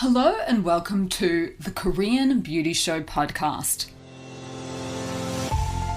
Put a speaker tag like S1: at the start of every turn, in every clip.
S1: Hello and welcome to the Korean Beauty Show podcast.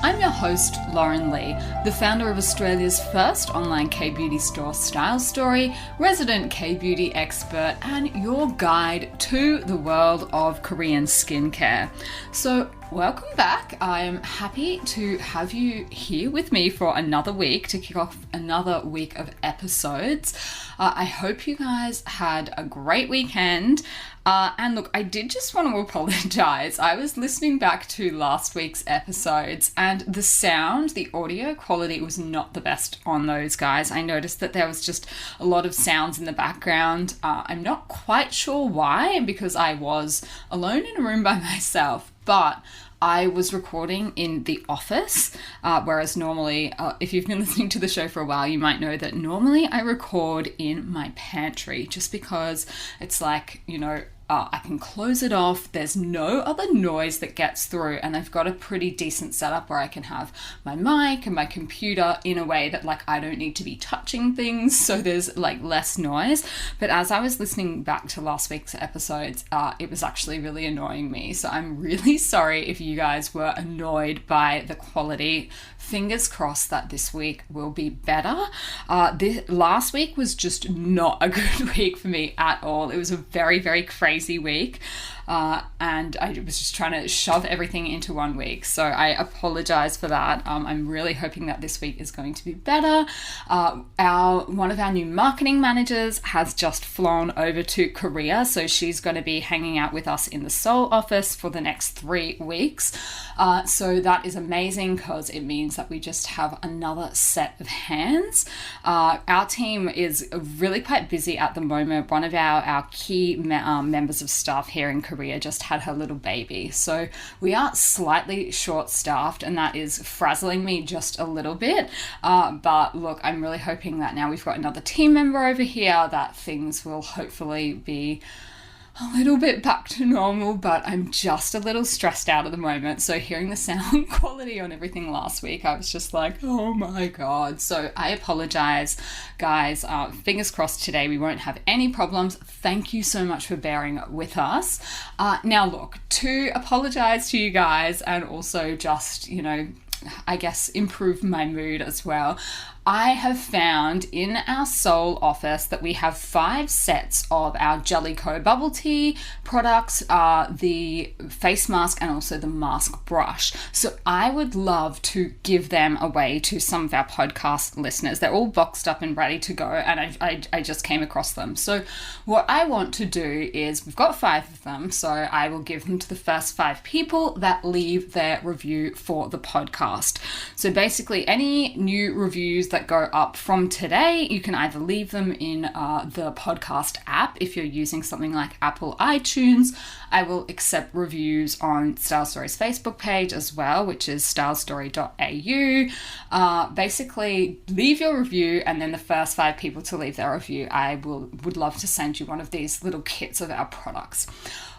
S1: I'm your host, Lauren Lee, the founder of Australia's first online K-beauty store, Style Story, resident K-beauty expert, and your guide to the world of Korean skincare. So, welcome back. I'm happy to have you here with me for another week to kick off another week of episodes. I hope you guys had a great weekend. And look, I did just want to apologize. I was listening back to last week's episodes and the sound, the audio quality was not the best on those, guys. I noticed that there was just a lot of sounds in the background. I'm not quite sure why, because I was alone in a room by myself, but I was recording in the office, whereas normally, if you've been listening to the show for a while, you might know that normally I record in my pantry just because it's like, I can close it off. There's no other noise that gets through, and I've got a pretty decent setup where I can have my mic and my computer in a way that I don't need to be touching things, so there's less noise. But as I was listening back to last week's episodes, it was actually really annoying me. So I'm really sorry if you guys were annoyed by the quality. Fingers crossed that this week will be better. Last week was just not a good week for me at all. It was a very, very crazy week. And I was just trying to shove everything into 1 week. So I apologize for that. I'm really hoping that this week is going to be better. One of our new marketing managers has just flown over to Korea. So she's going to be hanging out with us in the Seoul office for the next 3 weeks. So that is amazing because it means that we just have another set of hands. Our team is really quite busy at the moment. One of our key members of staff here in Korea just had her little baby. So we are slightly short-staffed, and that is frazzling me just a little bit. But look, I'm really hoping that now we've got another team member over here that things will hopefully be a little bit back to normal, but I'm just a little stressed out at the moment. So hearing the sound quality on everything last week, I was just like, oh my God. So I apologize, guys. Fingers crossed today we won't have any problems. Thank you so much for bearing with us. Now look, to apologize to you guys and also just, I guess improve my mood as well. I have found in our Seoul office that we have 5 sets of our Jellicoe bubble tea products, the face mask, and also the mask brush. So I would love to give them away to some of our podcast listeners. They're all boxed up and ready to go, and I just came across them. So what I want to do is, we've got 5 of them, so I will give them to the first 5 people that leave their review for the podcast. So basically, any new reviews that go up from today, you can either leave them in the podcast app if you're using something like Apple iTunes. I will accept reviews on Style Story's Facebook page as well, which is stylestory.au. Basically, leave your review, and then the first 5 people to leave their review, I would love to send you one of these little kits of our products.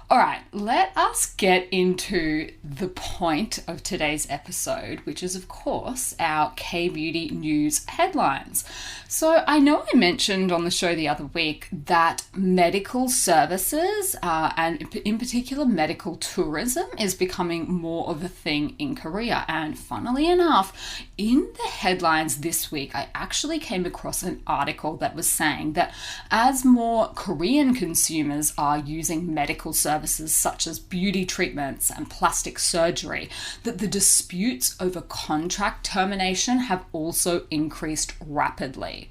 S1: All right, let us get into the point of today's episode, which is, of course, our K-beauty news headlines. So I know I mentioned on the show the other week that medical services, and in particular medical tourism, is becoming more of a thing in Korea. And funnily enough, in the headlines this week, I actually came across an article that was saying that as more Korean consumers are using medical services such as beauty treatments and plastic surgery, that the disputes over contract termination have also increased rapidly.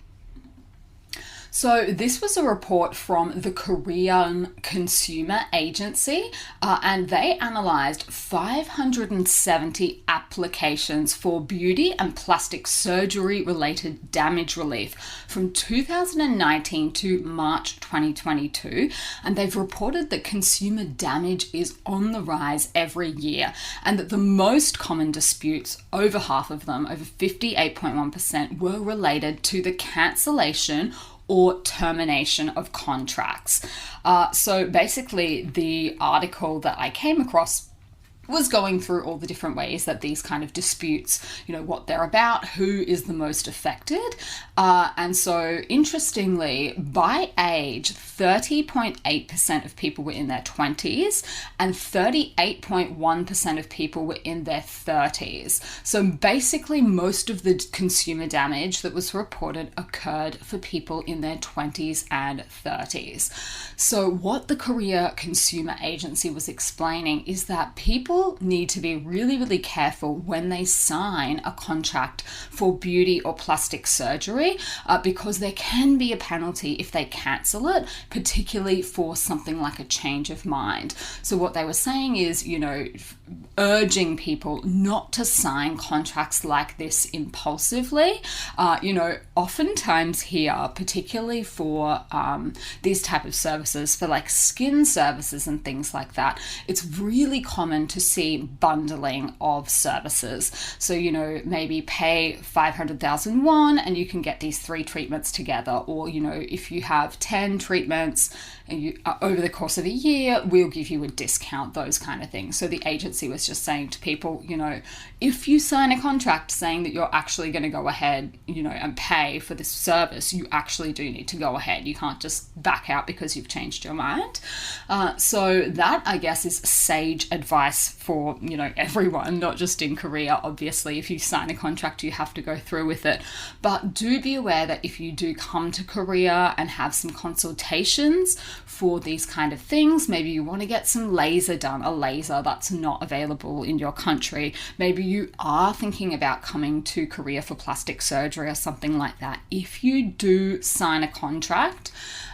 S1: So this was a report from the Korean Consumer Agency, and they analysed 570 applications for beauty and plastic surgery related damage relief from 2019 to March 2022, and they've reported that consumer damage is on the rise every year, and that the most common disputes, over half of them, over 58.1%, were related to the cancellation or termination of contracts. So basically, the article that I came across was going through all the different ways that these kind of disputes, what they're about, who is the most affected. And so interestingly, by age, 30.8% of people were in their 20s and 38.1% of people were in their 30s. So basically most of the consumer damage that was reported occurred for people in their 20s and 30s. So what the Korea Consumer Agency was explaining is that people need to be really, really careful when they sign a contract for beauty or plastic surgery because there can be a penalty if they cancel it, particularly for something like a change of mind. So what they were saying is, urging people not to sign contracts like this impulsively. Oftentimes here, particularly for these type of services, for like skin services and things like that, it's really common to see bundling of services. So, maybe pay 500,000 won and you can get these 3 treatments together. Or, if you have 10 treatments and over the course of a year, we'll give you a discount, those kind of things. So the agency was just saying to people, if you sign a contract saying that you're actually going to go ahead, and pay for this service, you actually do need to go ahead. You can't just back out because you've changed your mind. So that, I guess, is sage advice for, everyone, not just in Korea. Obviously, if you sign a contract, you have to go through with it. But do be aware that if you do come to Korea and have some consultations for these kind of things, maybe you want to get some laser done, a laser that's not available in your country. Maybe you are thinking about coming to Korea for plastic surgery or something like that. If you do sign a contract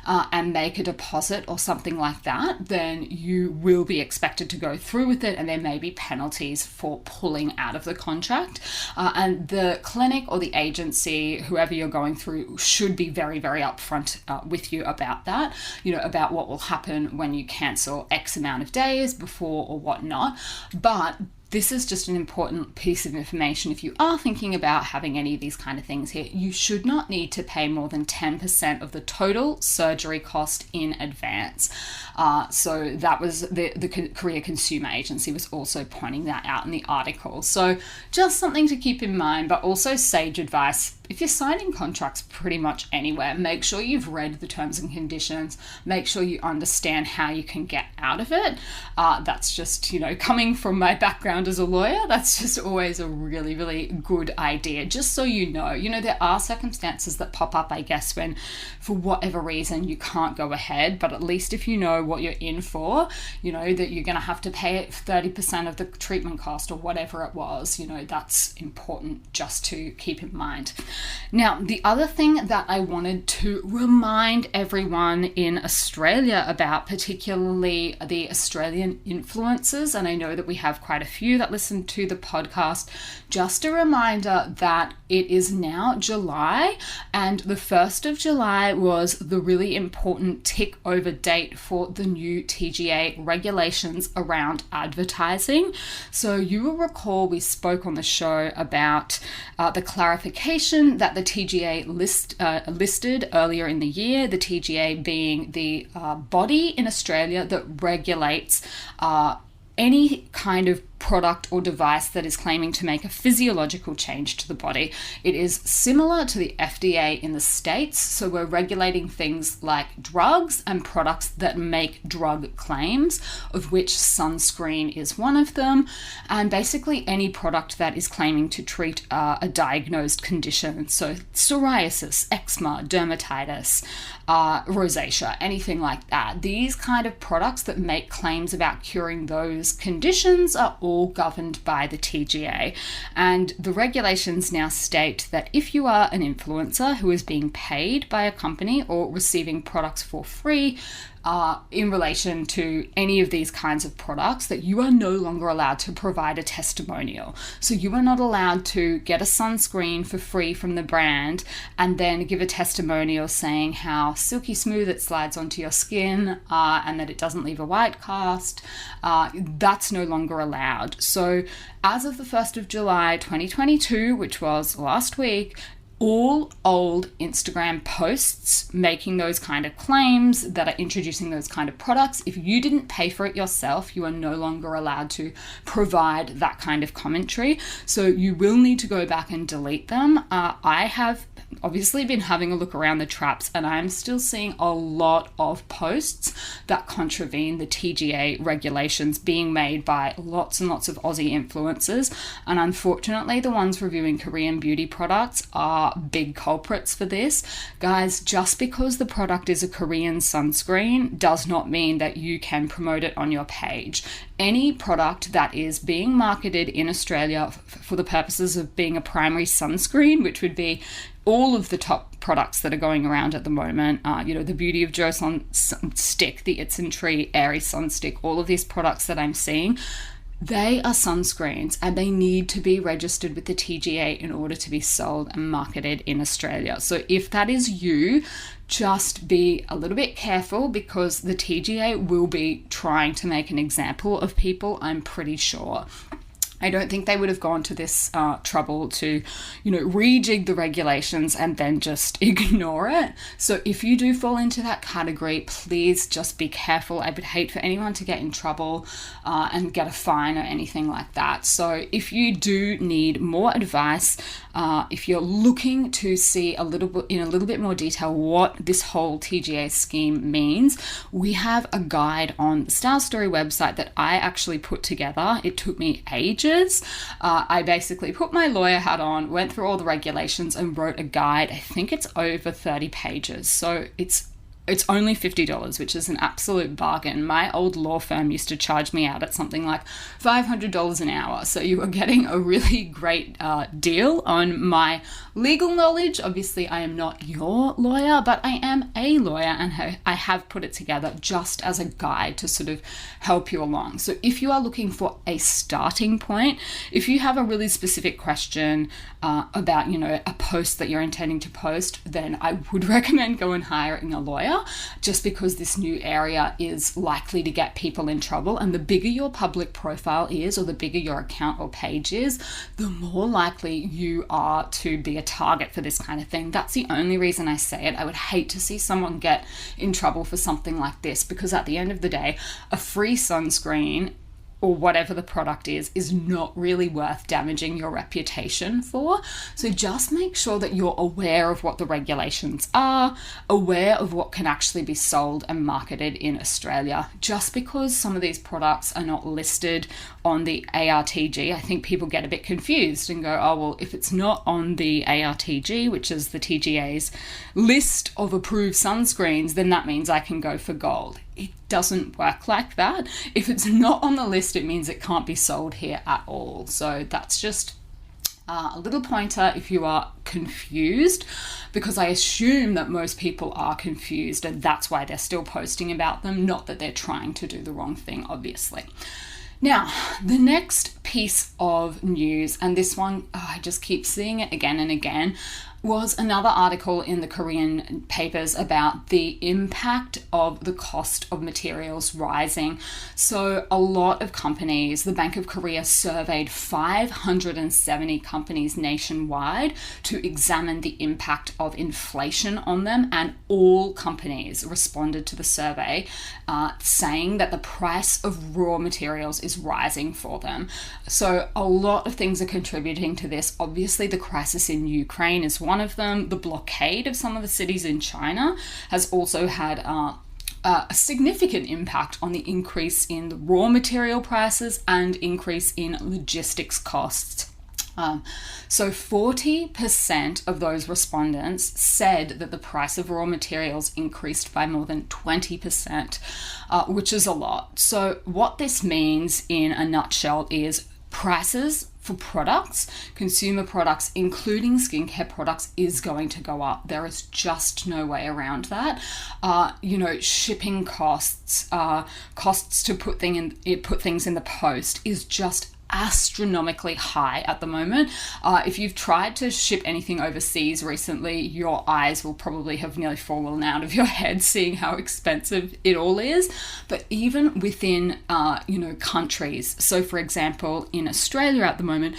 S1: and make a deposit or something like that, then you will be expected to go through with it, and there may be penalties for pulling out of the contract. And the clinic or the agency, whoever you're going through, should be very, very upfront with you about that, about what will happen when you cancel X amount of days before or whatnot. But this is just an important piece of information. If you are thinking about having any of these kind of things here, you should not need to pay more than 10% of the total surgery cost in advance. So that was the Korea Consumer Agency was also pointing that out in the article. So just something to keep in mind, but also sage advice. If you're signing contracts pretty much anywhere, make sure you've read the terms and conditions, make sure you understand how you can get out of it. That's just, coming from my background as a lawyer, that's just always a really, really good idea, just so you know. There are circumstances that pop up, I guess, when for whatever reason you can't go ahead, but at least if you know what you're in for, that you're going to have to pay 30% of the treatment cost or whatever it was, that's important just to keep in mind. Now, the other thing that I wanted to remind everyone in Australia about, particularly the Australian influencers, and I know that we have quite a few that listen to the podcast, just a reminder that it is now July, and the 1st of July was the really important tick over date for the new TGA regulations around advertising. So you will recall we spoke on the show about the clarification that the TGA listed earlier in the year, the TGA being the body in Australia that regulates any kind of product or device that is claiming to make a physiological change to the body. It is similar to the FDA in the States, so we're regulating things like drugs and products that make drug claims, of which sunscreen is one of them, and basically any product that is claiming to treat a diagnosed condition, so psoriasis, eczema, dermatitis, rosacea, anything like that. These kind of products that make claims about curing those conditions are all governed by the TGA, and the regulations now state that if you are an influencer who is being paid by a company or receiving products for free in relation to any of these kinds of products, that you are no longer allowed to provide a testimonial. So you are not allowed to get a sunscreen for free from the brand and then give a testimonial saying how silky smooth it slides onto your skin and that it doesn't leave a white cast. That's no longer allowed. So as of the 1st of July 2022, which was last week, all old Instagram posts making those kind of claims that are introducing those kind of products, if you didn't pay for it yourself, you are no longer allowed to provide that kind of commentary. So you will need to go back and delete them. I have obviously been having a look around the traps, and I'm still seeing a lot of posts that contravene the TGA regulations being made by lots and lots of Aussie influencers. And unfortunately, the ones reviewing Korean beauty products are big culprits for this. Guys, just because the product is a Korean sunscreen does not mean that you can promote it on your page. Any product that is being marketed in Australia for the purposes of being a primary sunscreen, which would be all of the top products that are going around at the moment, the Beauty of Joe Sun Stick, the It's and Tree Airy Sun Stick, all of these products that I'm seeing, they are sunscreens and they need to be registered with the TGA in order to be sold and marketed in Australia. So if that is you, just be a little bit careful, because the TGA will be trying to make an example of people, I'm pretty sure. I don't think they would have gone to this trouble to, rejig the regulations and then just ignore it. So if you do fall into that category, please just be careful. I would hate for anyone to get in trouble and get a fine or anything like that. So if you do need more advice, if you're looking to see in a little bit more detail what this whole TGA scheme means, we have a guide on the Style Story website that I actually put together. It took me ages. I basically put my lawyer hat on, went through all the regulations and wrote a guide. I think it's over 30 pages. So it's only $50, which is an absolute bargain. My old law firm used to charge me out at something like $500 an hour. So you are getting a really great deal on my legal knowledge. Obviously, I am not your lawyer, but I am a lawyer, and I have put it together just as a guide to sort of help you along. So if you are looking for a starting point, if you have a really specific question about, a post that you're intending to post, then I would recommend going and hiring a lawyer, just because this new area is likely to get people in trouble. And the bigger your public profile is, or the bigger your account or page is, the more likely you are to be a target for this kind of thing. That's the only reason I say it. I would hate to see someone get in trouble for something like this, because at the end of the day, a free sunscreen or whatever the product is not really worth damaging your reputation for. So just make sure that you're aware of what the regulations are, aware of what can actually be sold and marketed in Australia. Just because some of these products are not listed on the ARTG, I think people get a bit confused and go, oh, well, if it's not on the ARTG, which is the TGA's list of approved sunscreens, then that means I can go for gold. It doesn't work like that. If it's not on the list, it means it can't be sold here at all. So that's just a little pointer if you are confused, because I assume that most people are confused and that's why they're still posting about them, not that they're trying to do the wrong thing, obviously. Now, the next piece of news, and this one, I just keep seeing it again and again, was another article in the Korean papers about the impact of the cost of materials rising. So a lot of companies, the Bank of Korea surveyed 570 companies nationwide to examine the impact of inflation on them, and all companies responded to the survey saying that the price of raw materials is rising for them. So a lot of things are contributing to this. Obviously, the crisis in Ukraine is one of them. The blockade of some of the cities in China has also had a significant impact on the increase in the raw material prices and increase in logistics costs. So 40% of those respondents said that the price of raw materials increased by more than 20%, which is a lot. So what this means in a nutshell is prices for products, consumer products, including skincare products, is going to go up. There is just no way around that. Shipping costs, costs to put things in the post is just astronomically high at the moment. If you've tried to ship anything overseas recently, your eyes will probably have nearly fallen out of your head seeing how expensive it all is. But even within countries, so for example in Australia at the moment,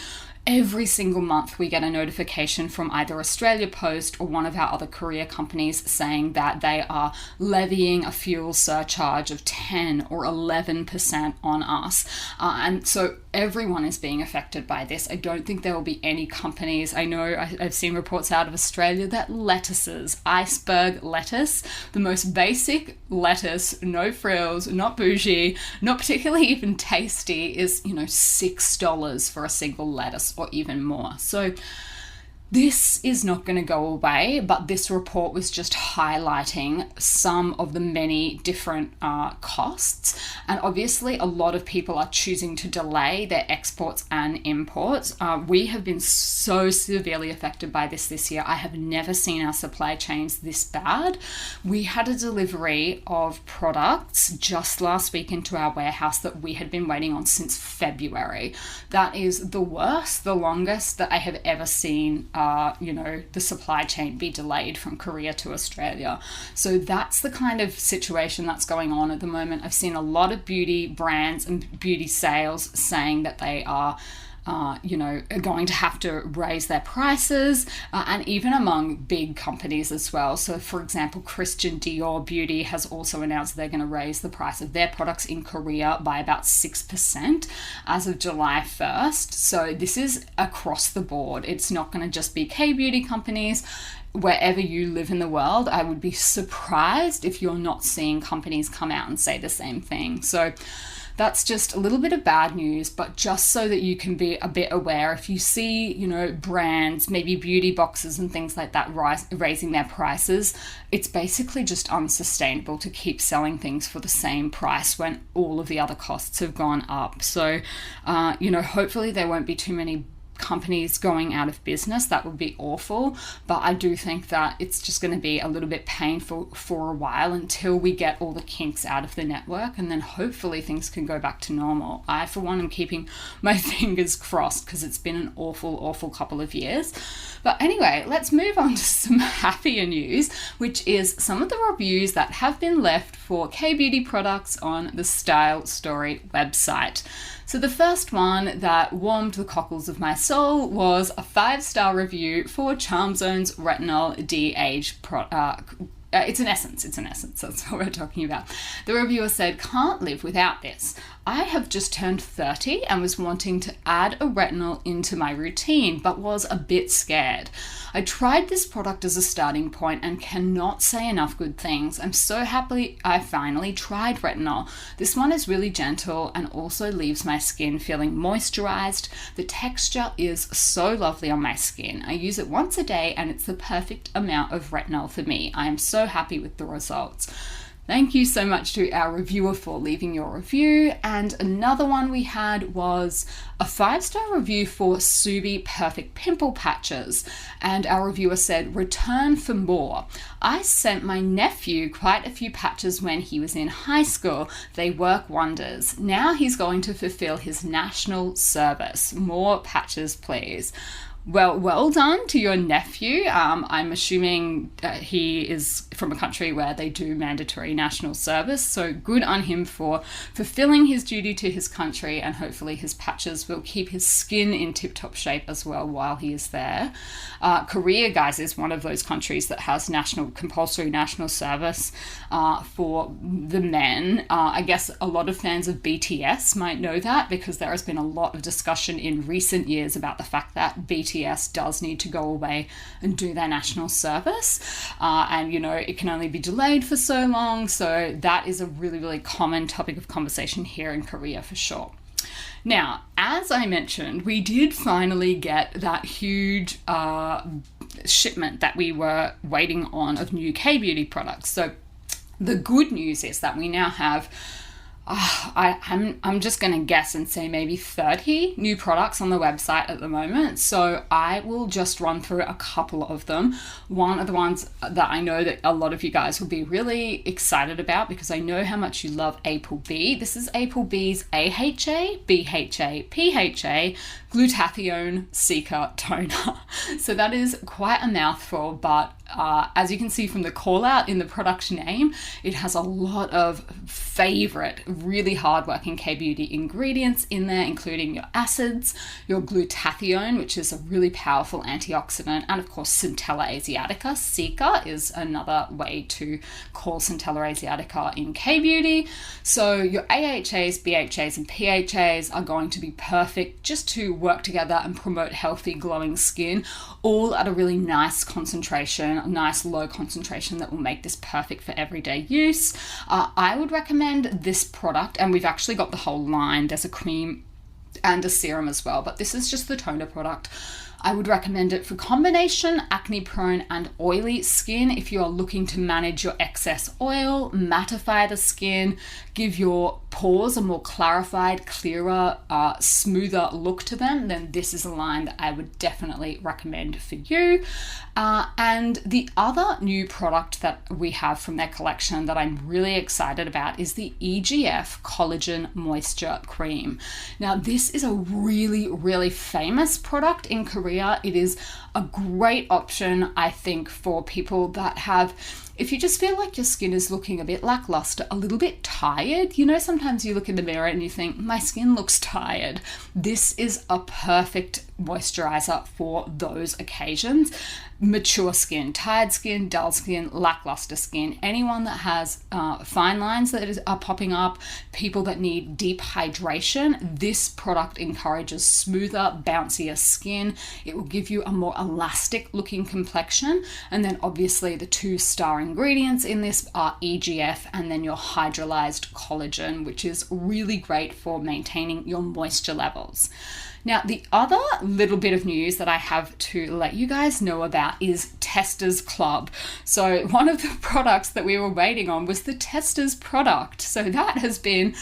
S1: every single month we get a notification from either Australia Post or one of our other courier companies saying that they are levying a fuel surcharge of 10 or 11% on us. And so everyone is being affected by this. I don't think there will be any companies. I know I've seen reports out of Australia that lettuces, iceberg lettuce, the most basic lettuce, no frills, not bougie, not particularly even tasty, is, $6 for a single lettuce or even more. So this is not going to go away, but this report was just highlighting some of the many different costs. And obviously, a lot of people are choosing to delay their exports and imports. We have been so severely affected by this year. I have never seen our supply chains this bad. We had a delivery of products just last week into our warehouse that we had been waiting on since February. That is the worst, the longest that I have ever seen the supply chain be delayed from Korea to Australia. So that's the kind of situation that's going on at the moment. I've seen a lot of beauty brands and beauty sales saying that they are going to have to raise their prices, and even among big companies as well. So, for example, Christian Dior Beauty has also announced they're going to raise the price of their products in Korea by about 6% as of July 1st. So this is across the board. It's not going to just be K-beauty companies. Wherever you live in the world, I would be surprised if you're not seeing companies come out and say the same thing. So that's just a little bit of bad news, but just so that you can be a bit aware, if you see, brands, maybe beauty boxes and things like that raising their prices, it's basically just unsustainable to keep selling things for the same price when all of the other costs have gone up. So, hopefully there won't be too many companies going out of business. That would be awful, but I do think that it's just going to be a little bit painful for a while until we get all the kinks out of the network, and then hopefully things can go back to normal. I, for one, am keeping my fingers crossed because it's been an awful couple of years. But anyway, let's move on to some happier news, which is some of the reviews that have been left for KBeauty products on the Style Story website. So the first one that warmed the cockles of my soul was a 5-star review for Charmzone's Retinol DeAge product. It's an essence, that's what we're talking about. The reviewer said, "Can't live without this. I have just turned 30 and was wanting to add a retinol into my routine, but was a bit scared. I tried this product as a starting point and cannot say enough good things. I'm so happy I finally tried retinol. This one is really gentle and also leaves my skin feeling moisturized. The texture is so lovely on my skin. I use it once a day and it's the perfect amount of retinol for me. I am so happy with the results." Thank you so much to our reviewer for leaving your review. And another one we had was a 5-star review for Subi Perfect Pimple Patches. And our reviewer said, "Return for more. I sent my nephew quite a few patches when he was in high school. They work wonders. Now he's going to fulfill his national service. More patches, please." Well done to your nephew. I'm assuming he is from a country where they do mandatory national service, so good on him for fulfilling his duty to his country, and hopefully his patches will keep his skin in tip-top shape as well while he is there. Korea, guys, is one of those countries that has compulsory national service for the men. I guess a lot of fans of BTS might know that, because there has been a lot of discussion in recent years about the fact that BTS does need to go away and do their national service, and it can only be delayed for so long. So that is a really common topic of conversation here in Korea for sure. Now, as I mentioned, we did finally get that huge shipment that we were waiting on of new KBeauty products. So the good news is that we now have I'm just going to guess and say maybe 30 new products on the website at the moment. So I will just run through a couple of them. One of the ones that I know that a lot of you guys will be really excited about, because I know how much you love APLB. This is APLB's AHA, BHA, PHA, Glutathione Cica toner. So that is quite a mouthful, but as you can see from the call out in the product name, it has a lot of favorite, really hardworking K-beauty ingredients in there, including your acids, your glutathione, which is a really powerful antioxidant, and of course Centella asiatica. Cica is another way to call Centella asiatica in K-beauty. So your AHAs, BHAs, and PHAs are going to be perfect just to work together and promote healthy, glowing skin, all at a really nice concentration, a nice low concentration that will make this perfect for everyday use. I would recommend this product, and we've actually got the whole line. There's a cream and a serum as well, but this is just the toner product. I would recommend it for combination acne prone and oily skin. If you are looking to manage your excess oil, mattify the skin, give your pores a more clarified, clearer, smoother look to them, then this is a line that I would definitely recommend for you. And the other new product that we have from their collection that I'm really excited about is the EGF Collagen Moisture Cream. Now, this is a really, really famous product in Korea. It is a great option, I think, for people that have, if you just feel like your skin is looking a bit lackluster, a little bit tired, you know, sometimes you look in the mirror and you think, my skin looks tired. This is a perfect moisturizer for those occasions. Mature skin, tired skin, dull skin, lackluster skin, anyone that has fine lines that are popping up, people that need deep hydration, this product encourages smoother, bouncier skin. It will give you a more elastic looking complexion. And then obviously the 2-star ingredients in this are EGF and then your hydrolyzed collagen, which is really great for maintaining your moisture levels. Now, the other little bit of news that I have to let you guys know about is Testers Club. So one of the products that we were waiting on was the Testers product. So that has been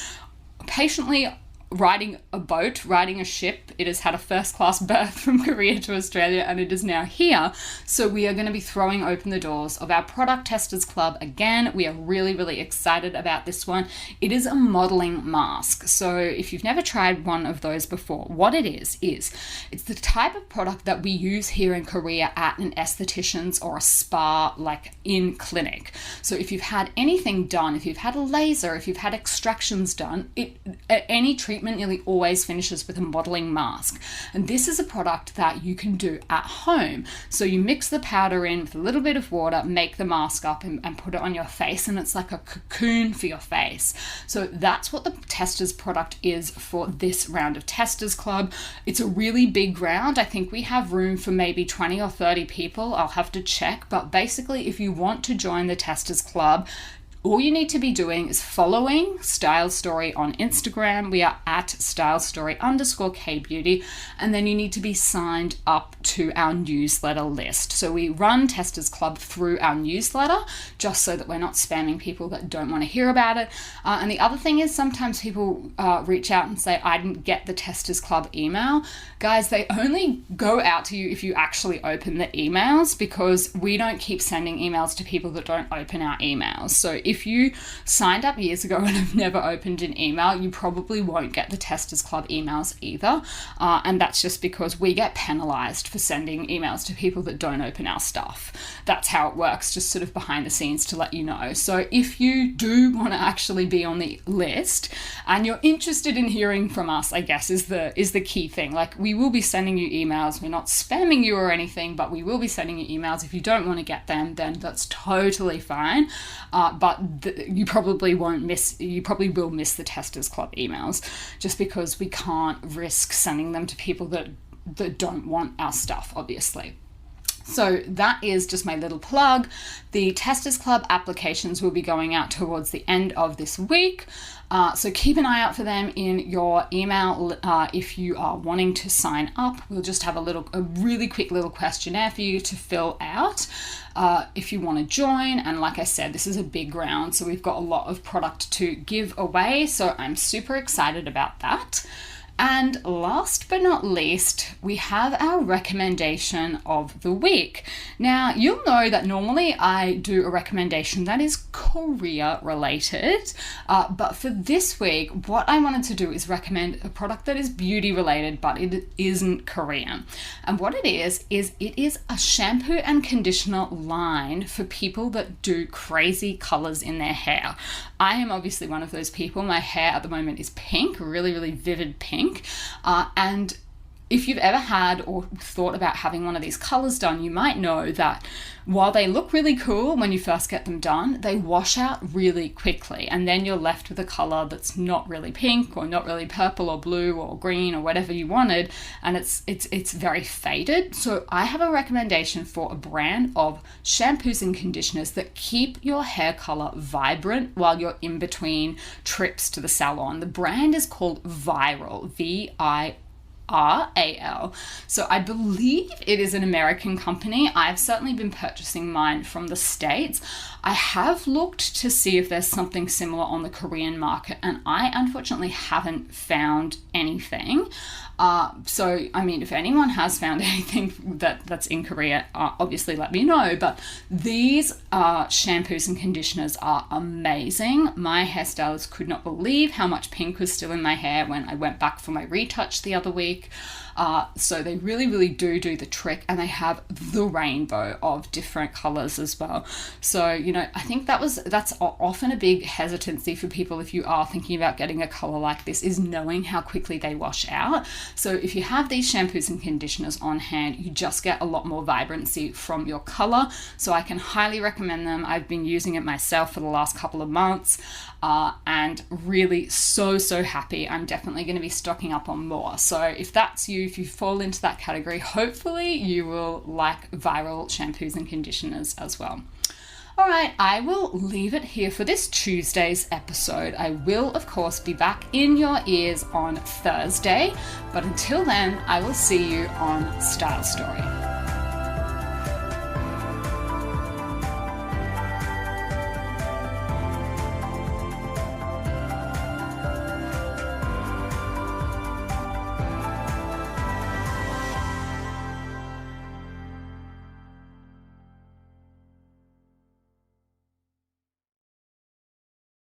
S1: patiently riding a boat, riding a ship. It has had a first-class berth from Korea to Australia, and it is now here. So we are going to be throwing open the doors of our Product Testers Club again. We are really, really excited about this one. It is a modeling mask. So if you've never tried one of those before, what it is it's the type of product that we use here in Korea at an esthetician's or a spa, like in clinic. So if you've had anything done, if you've had a laser, if you've had extractions done, any treatment nearly always finishes with a modeling mask. And this is a product that you can do at home. So you mix the powder in with a little bit of water, make the mask up and put it on your face, and it's like a cocoon for your face. So that's what the Testers product is for this round of Testers Club. It's a really big round. I think we have room for maybe 20 or 30 people. I'll have to check. But basically, if you want to join the Testers Club, all you need to be doing is following Style Story on Instagram. We are at stylestory_kbeauty. And then you need to be signed up to our newsletter list. So we run Testers Club through our newsletter just so that we're not spamming people that don't want to hear about it. And the other thing is sometimes people reach out and say, I didn't get the Testers Club email. Guys, they only go out to you if you actually open the emails, because we don't keep sending emails to people that don't open our emails. So if you signed up years ago and have never opened an email, you probably won't get the Testers Club emails either. And that's just because we get penalized for sending emails to people that don't open our stuff. That's how it works, just sort of behind the scenes to let you know. So if you do want to actually be on the list and you're interested in hearing from us, I guess is the key thing. Like, we will be sending you emails. We're not spamming you or anything, but we will be sending you emails. If you don't want to get them, then that's totally fine. But you probably will miss the Testers Club emails, just because we can't risk sending them to people that don't want our stuff, obviously. So that is just my little plug. The Testers Club applications will be going out towards the end of this week. So keep an eye out for them in your email if you are wanting to sign up. We'll just have a really quick little questionnaire for you to fill out if you want to join. And like I said, this is a big round, so we've got a lot of product to give away. So I'm super excited about that. And last but not least, we have our recommendation of the week. Now, you'll know that normally I do a recommendation that is Korea related, but for this week, what I wanted to do is recommend a product that is beauty related, but it isn't Korean. And what it is it is a shampoo and conditioner line for people that do crazy colors in their hair. I am obviously one of those people. My hair at the moment is pink, really, really vivid pink. And if you've ever had or thought about having one of these colors done, you might know that while they look really cool when you first get them done, they wash out really quickly. And then you're left with a color that's not really pink or not really purple or blue or green or whatever you wanted. And it's very faded. So I have a recommendation for a brand of shampoos and conditioners that keep your hair color vibrant while you're in between trips to the salon. The brand is called Viral, VIRAL. So I believe it is an American company. I've certainly been purchasing mine from the States. I have looked to see if there's something similar on the Korean market, and I unfortunately haven't found anything. So, I mean, if anyone has found anything that's in Korea, obviously let me know. But these shampoos and conditioners are amazing. My hairstylist could not believe how much pink was still in my hair when I went back for my retouch the other week. So they really, really do the trick, and they have the rainbow of different colors as well. So, you know, I think that's often a big hesitancy for people if you are thinking about getting a color like this, is knowing how quickly they wash out. So if you have these shampoos and conditioners on hand, you just get a lot more vibrancy from your color. So I can highly recommend them. I've been using it myself for the last couple of months, and really so happy. I'm definitely going to be stocking up on more. So if that's you, if you fall into that category, hopefully you will like Viral shampoos and conditioners as well. All right, I will leave it here for this Tuesday's episode. I will, of course, be back in your ears on Thursday, but until then, I will see you on Style Story.